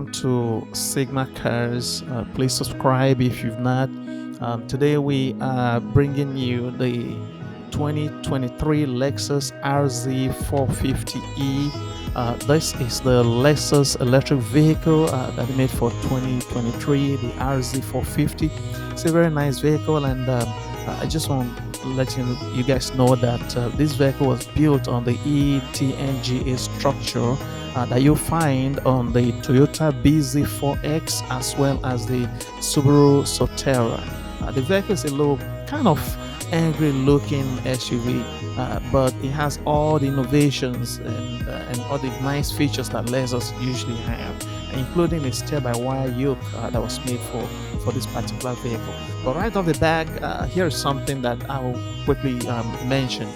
welcome to Sigma Cars. Please subscribe if you've not. Today we are bringing you the 2023 Lexus RZ 450e. This is the Lexus electric vehicle that they made for 2023, the RZ 450. It's a very nice vehicle, and I just want to let you guys know that this vehicle was built on the ETNGA structure that you'll find on the Toyota BZ4X as well as the Subaru Sotera. The vehicle is a little kind of angry looking SUV, but it has all the innovations and all the nice features that Lexus usually have, including a steer-by-wire yoke that was made for this particular vehicle. But right off the back, here is something that I will quickly mention.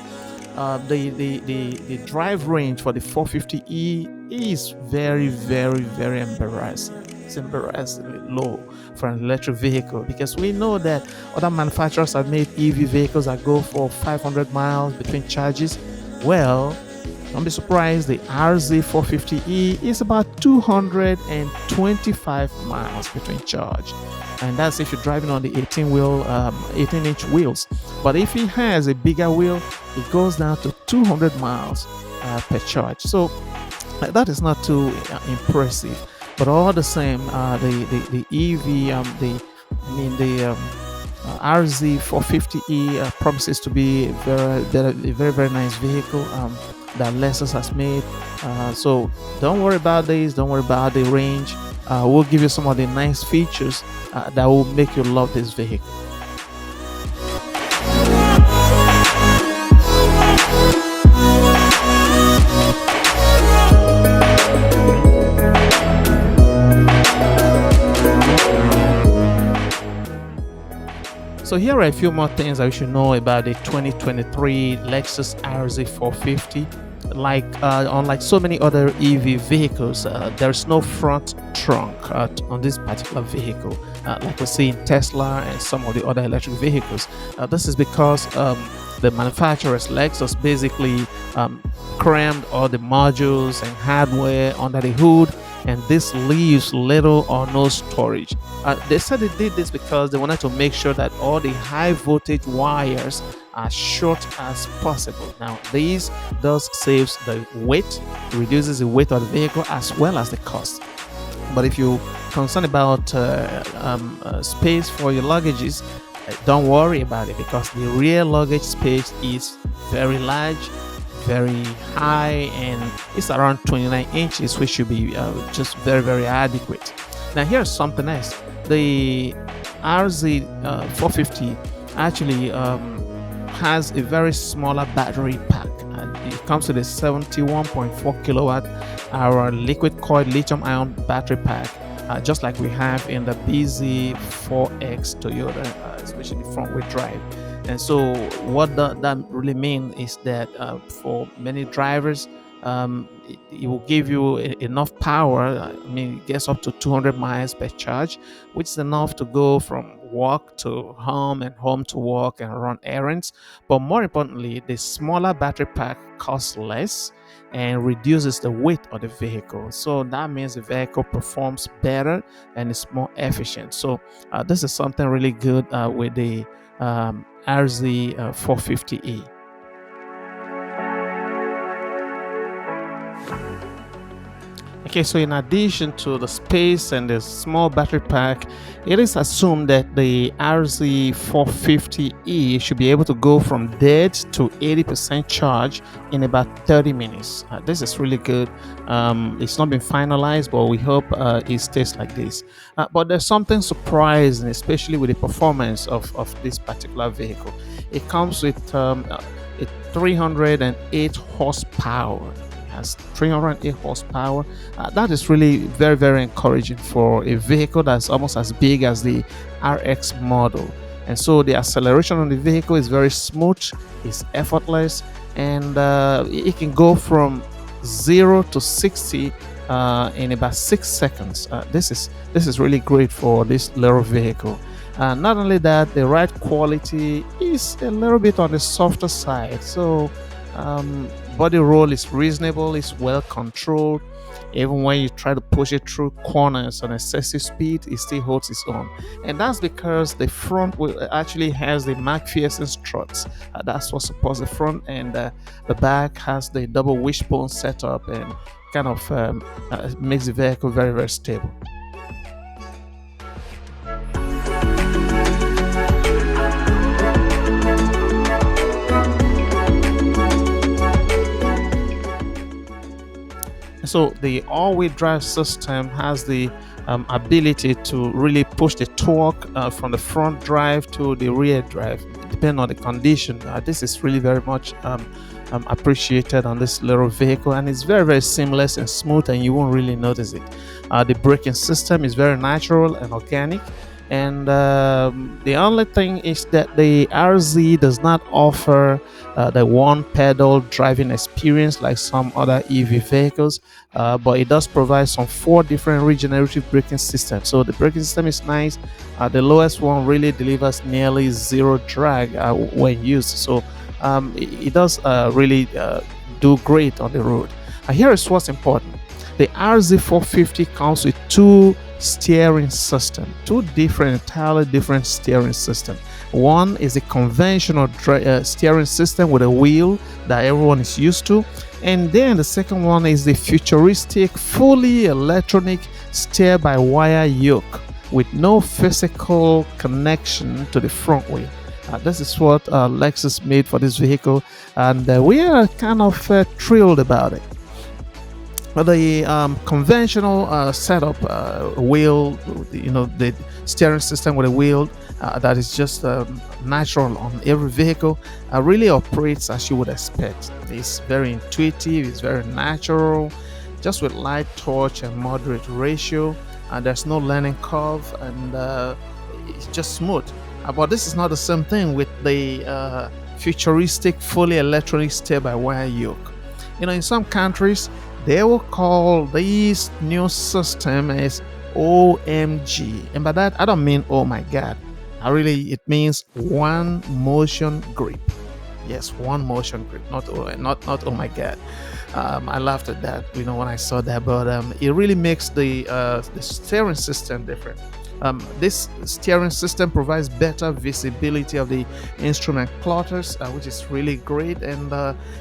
The drive range for the 450e is very embarrassing. It's embarrassingly low for an electric vehicle, because we know that other manufacturers have made EV vehicles that go for 500 miles between charges. Well, don't be surprised, the RZ 450e is about 225 miles between charge, and that's if you're driving on the 18-inch wheels. But if it has a bigger wheel, it goes down to 200 miles per charge. So that is not too impressive. But all the same, the EV, the RZ 450e promises to be a very nice vehicle that Lexus has made. So don't worry about this. Don't worry about the range. We'll give you some of the nice features that will make you love this vehicle. So here are a few more things that you should know about the 2023 Lexus RZ 450. Unlike so many other EV vehicles, there's no front trunk on this particular vehicle, like we see in Tesla and some of the other electric vehicles. This is because the manufacturers, Lexus, basically crammed all the modules and hardware under the hood, and this leaves little or no storage. They said they did this because they wanted to make sure that all the high voltage wires are short as possible. Now, this does saves the weight, reduces the weight of the vehicle as well as the cost. But if you're concerned about space for your luggages, don't worry about it, because the rear luggage space is very large, very high, and it's around 29 inches, which should be just very adequate. Now here's something else. The RZ 450 actually has a very smaller battery pack. It comes with a 71.4 kilowatt hour liquid coiled lithium ion battery pack, just like we have in the BZ4X Toyota, especially front wheel drive. And so what that really means is that for many drivers, it will give you enough power. I mean, it gets up to 200 miles per charge, which is enough to go from work to home and home to work and run errands. But more importantly, the smaller battery pack costs less and reduces the weight of the vehicle. So that means the vehicle performs better and is more efficient. So this is something really good with the RZ 450e. Okay, so in addition to the space and the small battery pack, it is assumed that the RZ 450e should be able to go from dead to 80% charge in about 30 minutes. This is really good. It's not been finalized, but we hope it stays like this. But there's something surprising, especially with the performance of this particular vehicle. It comes with a 308 horsepower. Has 308 horsepower. That is really very encouraging for a vehicle that's almost as big as the RX model. And so the acceleration on the vehicle is very smooth, it's effortless, and it can go from 0 to 60 in about 6 seconds. This is really great for this little vehicle. Not only that, the ride quality is a little bit on the softer side. So body roll is reasonable, it's well controlled. Even when you try to push it through corners on excessive speed, it still holds its own. And that's because the front wheel actually has the McPherson struts. That's what supports the front, and the back has the double wishbone setup, and kind of makes the vehicle very, very stable. So the all-wheel drive system has the ability to really push the torque from the front drive to the rear drive, depending on the condition. This is really very much appreciated on this little vehicle, and it's very, very seamless and smooth, and you won't really notice it. The braking system is very natural and organic. And the only thing is that the RZ does not offer the one pedal driving experience like some other EV vehicles, but it does provide some 4 different regenerative braking systems. So the braking system is nice. The lowest one really delivers nearly 0 drag when used. So it does really do great on the road. Here is what's important. The RZ450 comes with 2 steering system, 2 entirely different steering system. One is a conventional steering system with a wheel that everyone is used to, and then the second one is the futuristic fully electronic steer-by-wire yoke with no physical connection to the front wheel. This is what Lexus made for this vehicle, and we are kind of thrilled about it. The conventional setup wheel, the steering system with a wheel that is just natural on every vehicle, really operates as you would expect. It's very intuitive, it's very natural, just with light torque and moderate ratio, and there's no learning curve, and it's just smooth. But this is not the same thing with the futuristic fully electronic steer-by-wire yoke. In some countries they will call this new system as OMG, and by that I don't mean oh my god. It means one motion grip. Yes, one motion grip, not oh my god. I laughed at that when I saw that, but it really makes the steering system different. This steering system provides better visibility of the instrument clutters, which is really great, and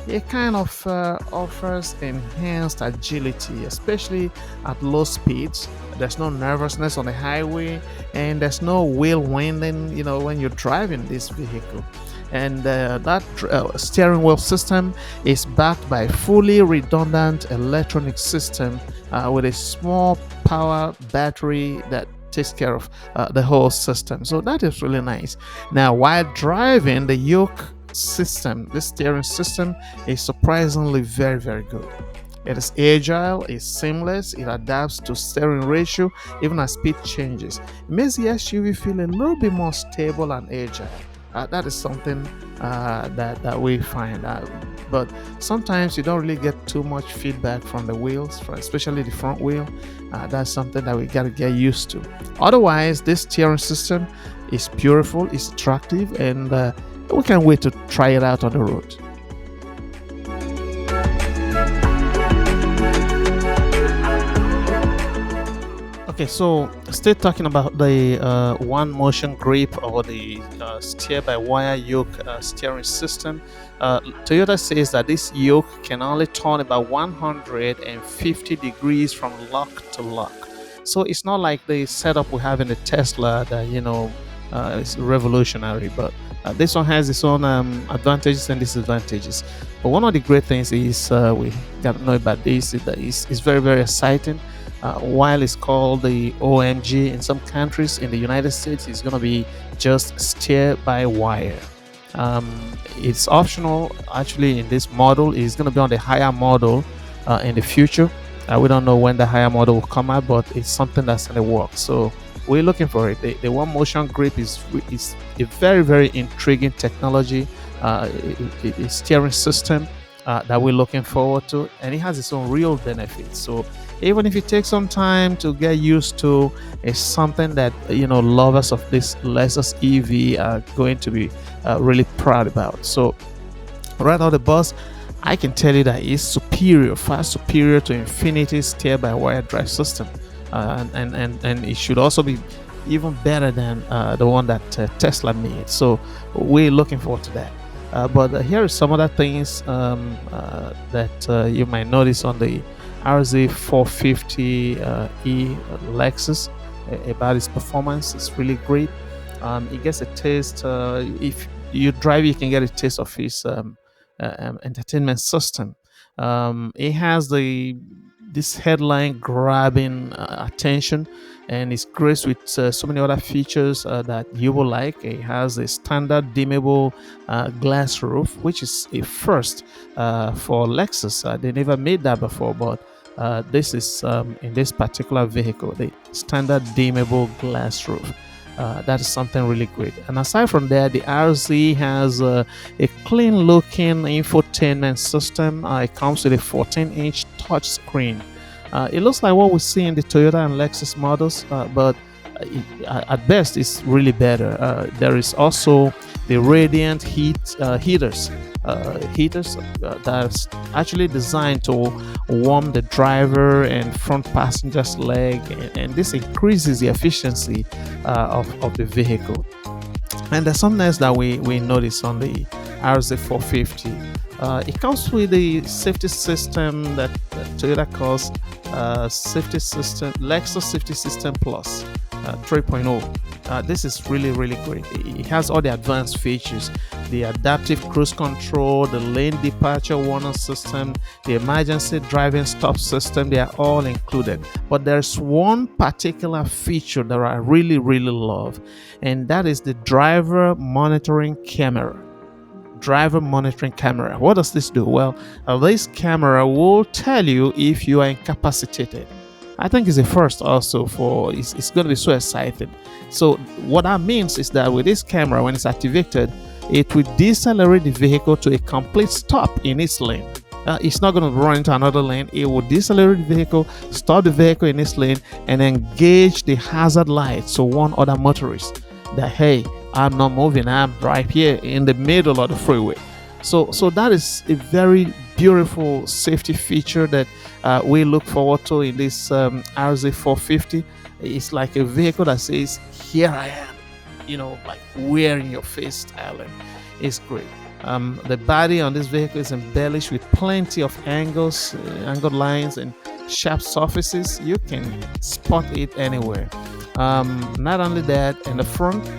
it kind of offers enhanced agility, especially at low speeds. There's no nervousness on the highway, and there's no wheel winding, when you're driving this vehicle. And that steering wheel system is backed by a fully redundant electronic system with a small power battery that takes care of the whole system. So that is really nice. Now, while driving, the yoke system, the steering system, is surprisingly very, very good. It is agile, it's seamless, it adapts to steering ratio even as speed changes. It makes the SUV feel a little bit more stable and agile. That is something that we find. But sometimes you don't really get too much feedback from the wheels, especially the front wheel. That's something that we gotta get used to. Otherwise, this steering system is beautiful, it's attractive, and we can't wait to try it out on the road. Okay, so still talking about the one motion grip or the steer-by-wire yoke steering system. Toyota says that this yoke can only turn about 150 degrees from lock to lock. So it's not like the setup we have in the Tesla that is revolutionary, but this one has its own advantages and disadvantages. But one of the great things is we got to know about this is that it's very, very exciting. While it's called the OMG in some countries, in the United States it's going to be just steer-by-wire. It's optional actually in this model. It's going to be on the higher model in the future. We don't know when the higher model will come out, but it's something that's in the works. So we're looking for it. The one motion grip is a very, very intriguing technology, a steering system that we're looking forward to, and it has its own real benefits. So even if it takes some time to get used to, it's something that lovers of this Lexus EV are going to be really proud about. So right out the bus, I can tell you that it's superior, far superior to Infinity's steer-by-wire drive system, and it should also be even better than the one that Tesla made. So we're looking forward to that. But here are some other things that you might notice on the RZ450E Lexus about its performance. It's really great. It gets a taste. If you drive, you can get a taste of its entertainment system. It has this headline grabbing attention, and it's graced with so many other features that you will like. It has a standard dimmable glass roof, which is a first for Lexus. They never made that before, but this is in this particular vehicle, the standard dimmable glass roof. That is something really great. And aside from that, the RZ has a clean looking infotainment system. It comes with a 14-inch touch screen. It looks like what we see in the Toyota and Lexus models, but at best it's really better. There is also the radiant heaters that's actually designed to warm the driver and front passenger's leg, and this increases the efficiency of the vehicle. And there's something else that we notice on the RZ450. It comes with the safety system that Toyota calls safety system, Lexus Safety System Plus 3.0. This is really great. It has all the advanced features: the adaptive cruise control, the lane departure warning system, the emergency driving stop system. They are all included. But there's one particular feature that I really love, and that is the driver monitoring camera. What does this do? Well, this camera will tell you if you are incapacitated. I think it's a first also for it's going to be so exciting. So what that means is that with this camera, when it's activated, it will decelerate the vehicle to a complete stop in its lane. It's not going to run into another lane. It will decelerate the vehicle, stop the vehicle in its lane, and engage the hazard light to warn other motorists that, hey, I'm not moving, I'm right here in the middle of the freeway. So that is a very beautiful safety feature that we look forward to in this RZ450. It's like a vehicle that says, here I am, like wearing your face styling. It's great. The body on this vehicle is embellished with plenty of angles, angled lines, and sharp surfaces. You can spot it anywhere. Not only that, in the front,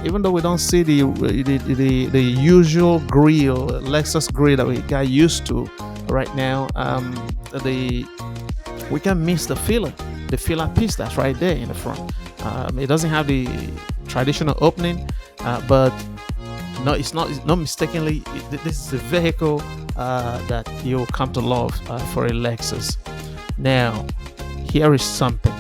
even though we don't see the usual grille, Lexus grille that we got used to right now, we can miss the filler piece that's right there in the front. It doesn't have the traditional opening, but no, it's not mistakenly. This is a vehicle that you'll come to love for a Lexus. Now, here is something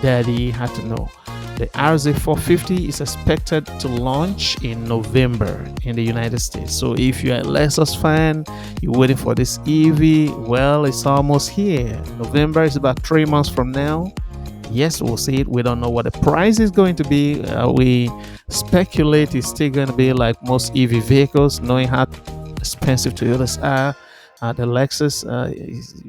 that you had to know. The RZ450 is expected to launch in November in the United States. So if you're a Lexus fan, you're waiting for this EV, well, it's almost here. November is about 3 months from now. Yes, we'll see it. We don't know what the price is going to be. We speculate it's still going to be like most EV vehicles, knowing how expensive Toyotas are. The Lexus,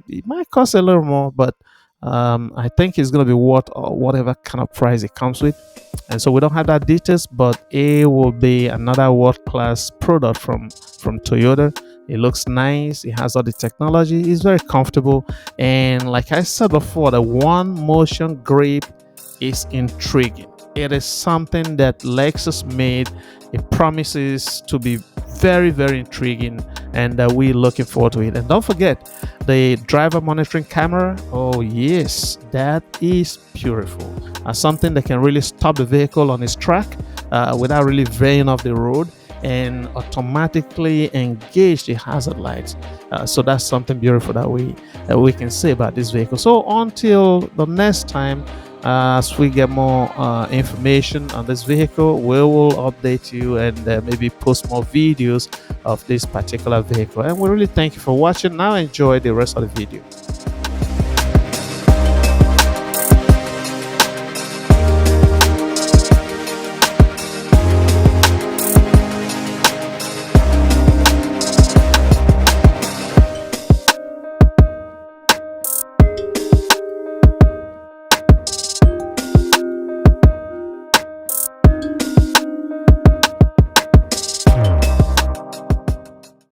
it might cost a little more, but I think it's going to be worth whatever kind of price it comes with. And so we don't have that details, but it will be another world-class product from Toyota. It looks nice. It has all the technology. It's very comfortable. And like I said before, the one motion grip is intriguing. It is something that Lexus made. It promises to be very intriguing, and we're looking forward to it. And don't forget the driver monitoring camera. Oh yes, that is beautiful. Something that can really stop the vehicle on its track without really veering off the road, and automatically engage the hazard lights. So that's something beautiful that we can say about this vehicle. So until the next time, as we get more information on this vehicle, we will update you and maybe post more videos of this particular vehicle. And we really thank you for watching. Now enjoy the rest of the video.